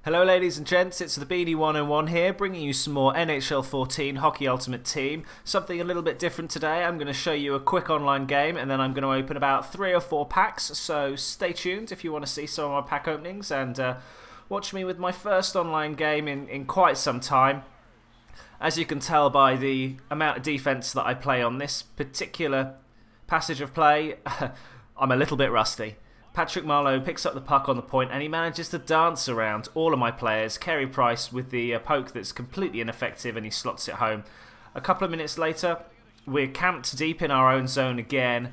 Hello ladies and gents, it's the BeeNee 101 here, bringing you some more NHL 14 Hockey Ultimate Team. Something a little bit different today. I'm going to show you a quick online game and then I'm going to open about 3 or 4 packs, so stay tuned if you want to see some of my pack openings and watch me with my first online game in quite some time. As you can tell by the amount of defense that I play on this particular passage of play, I'm a little bit rusty. Patrick Marleau picks up the puck on the point and he manages to dance around all of my players. Carey Price with the poke that's completely ineffective and he slots it home. A couple of minutes later, we're camped deep in our own zone again.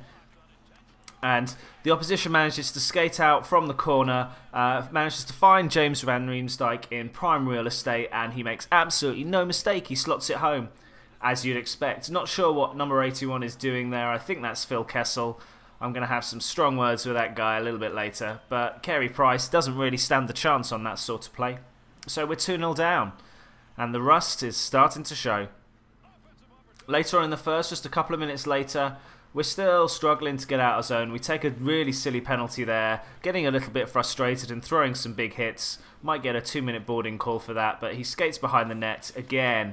And the opposition manages to skate out from the corner, manages to find James Van Riemsdyk in prime real estate, and he makes absolutely no mistake. He slots it home, as you'd expect. Not sure what number 81 is doing there. I think that's Phil Kessel. I'm going to have some strong words with that guy a little bit later. But Carey Price doesn't really stand the chance on that sort of play. So we're 2-0 down. And the rust is starting to show. Later on in the first, just a couple of minutes later, we're still struggling to get out of zone. We take a really silly penalty there. Getting a little bit frustrated and throwing some big hits. Might get a 2-minute boarding call for that. But he skates behind the net again.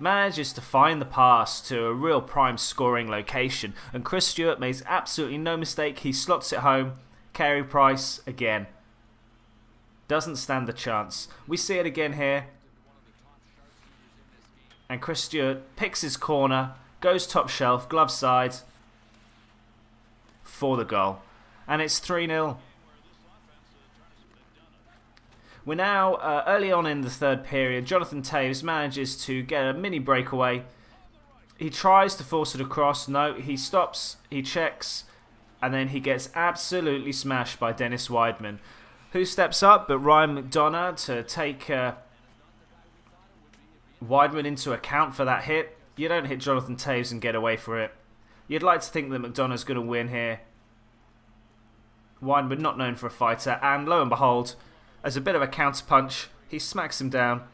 Manages to find the pass to a real prime scoring location, and Chris Stewart makes absolutely no mistake. He slots it home. Carey Price again doesn't stand the chance. We see it again here, and Chris Stewart picks his corner, goes top shelf, glove side for the goal, and it's 3-0. We're now early on in the third period. Jonathan Toews manages to get a mini breakaway. He tries to force it across. No, he stops, he checks, and then he gets absolutely smashed by Dennis Wideman. Who steps up but Ryan McDonough to take Wideman into account for that hit. You don't hit Jonathan Toews and get away for it. You'd like to think that McDonough's going to win here. Wideman not known for a fighter, and lo and behold, as a bit of a counter-punch, he smacks him down.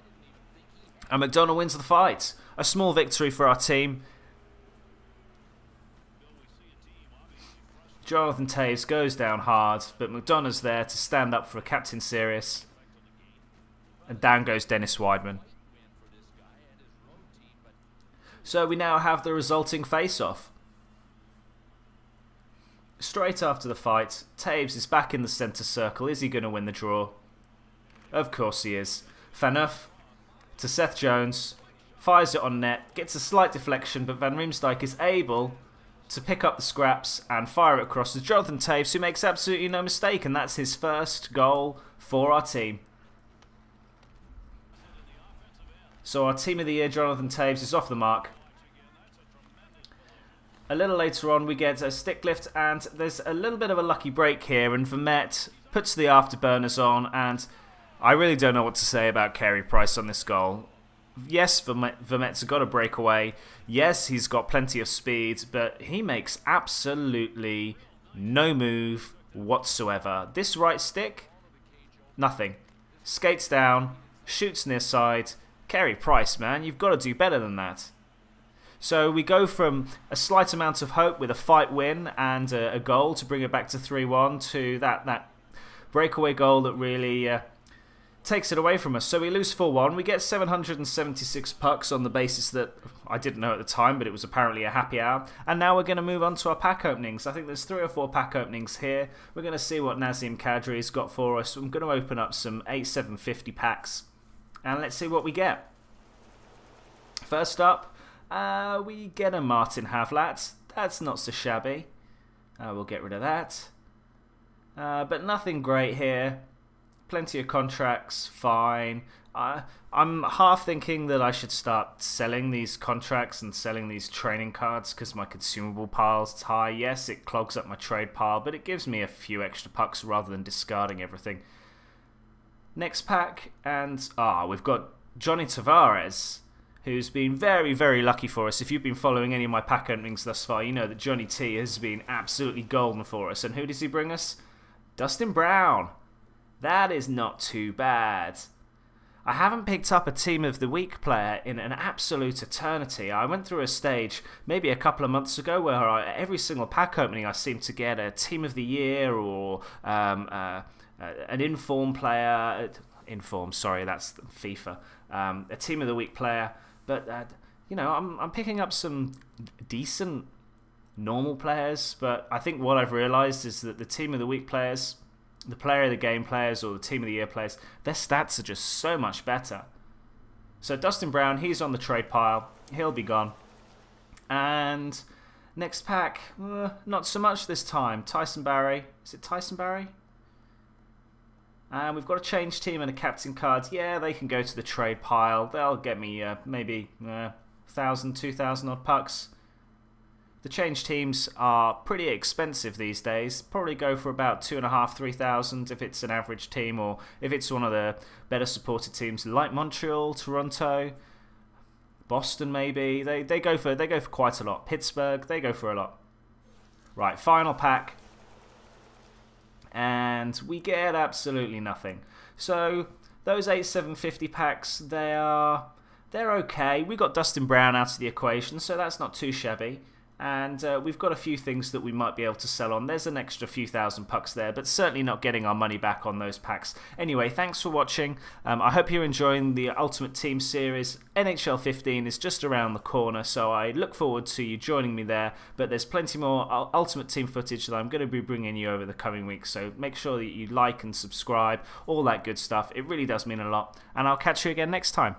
And McDonough wins the fight. A small victory for our team. Jonathan Toews goes down hard, but McDonough's there to stand up for Captain Serious. And down goes Dennis Wideman. So we now have the resulting face-off. Straight after the fight, Toews is back in the centre circle. Is he going to win the draw? Of course he is. Phaneuf to Seth Jones, fires it on net, gets a slight deflection, but Van Riemsdyk is able to pick up the scraps and fire it across to Jonathan Toews, who makes absolutely no mistake, and that's his first goal for our team. So our team of the year, Jonathan Toews, is off the mark. A little later on, we get a stick lift, and there's a little bit of a lucky break here, and Vermette puts the afterburners on, and I really don't know what to say about Carey Price on this goal. Yes, Vermette's got a breakaway. Yes, he's got plenty of speed, but he makes absolutely no move whatsoever. This right stick, nothing. Skates down, shoots near side. Carey Price, man, you've got to do better than that. So we go from a slight amount of hope with a fight win and a goal to bring it back to 3-1 to that breakaway goal that really takes it away from us. So we lose 4-1. We get 776 pucks on the basis that, I didn't know at the time, but it was apparently a happy hour. And now we're going to move on to our pack openings. I think there's 3 or 4 pack openings here. We're going to see what Nazem Kadri's got for us. I'm going to open up some 8/750 packs. And let's see what we get. First up, we get a Martin Havlat. That's not so shabby. We'll get rid of that. But nothing great here. Plenty of contracts, fine. I'm half thinking that I should start selling these contracts and selling these training cards because my consumable pile's high. Yes, it clogs up my trade pile, but it gives me a few extra pucks rather than discarding everything. Next pack, and we've got Johnny Tavares, who's been very, very lucky for us. If you've been following any of my pack openings thus far, you know that Johnny T has been absolutely golden for us. And who does he bring us? Dustin Brown. That is not too bad. I haven't picked up a Team of the Week player in an absolute eternity. I went through a stage maybe a couple of months ago where every single pack opening I seemed to get a Team of the Year or an informed player. Inform, sorry, that's FIFA. A Team of the Week player. But, you know, I'm picking up some decent normal players, but I think what I've realised is that the Team of the Week players, the Player of the Game players, or the Team of the Year players, their stats are just so much better. So Dustin Brown, he's on the trade pile. He'll be gone. And next pack, not so much this time. Tyson Barrie. Is it Tyson Barrie? And we've got a change team and a captain card. Yeah, they can go to the trade pile. They'll get me maybe 1,000, 2,000 odd pucks. The change teams are pretty expensive these days. Probably go for about 2,500, 3,000 if it's an average team, or if it's one of the better supported teams like Montreal, Toronto, Boston maybe. They go for quite a lot. Pittsburgh, they go for a lot. Right, final pack. And we get absolutely nothing. So those 8,750 packs, they're okay. We got Dustin Brown out of the equation, so that's not too shabby. And we've got a few things that we might be able to sell on. There's an extra few thousand pucks there, but certainly not getting our money back on those packs. Anyway, thanks for watching. I hope you're enjoying the Ultimate Team series. NHL 15 is just around the corner, so I look forward to you joining me there. But there's plenty more Ultimate Team footage that I'm going to be bringing you over the coming weeks, so make sure that you like and subscribe, all that good stuff. It really does mean a lot, and I'll catch you again next time.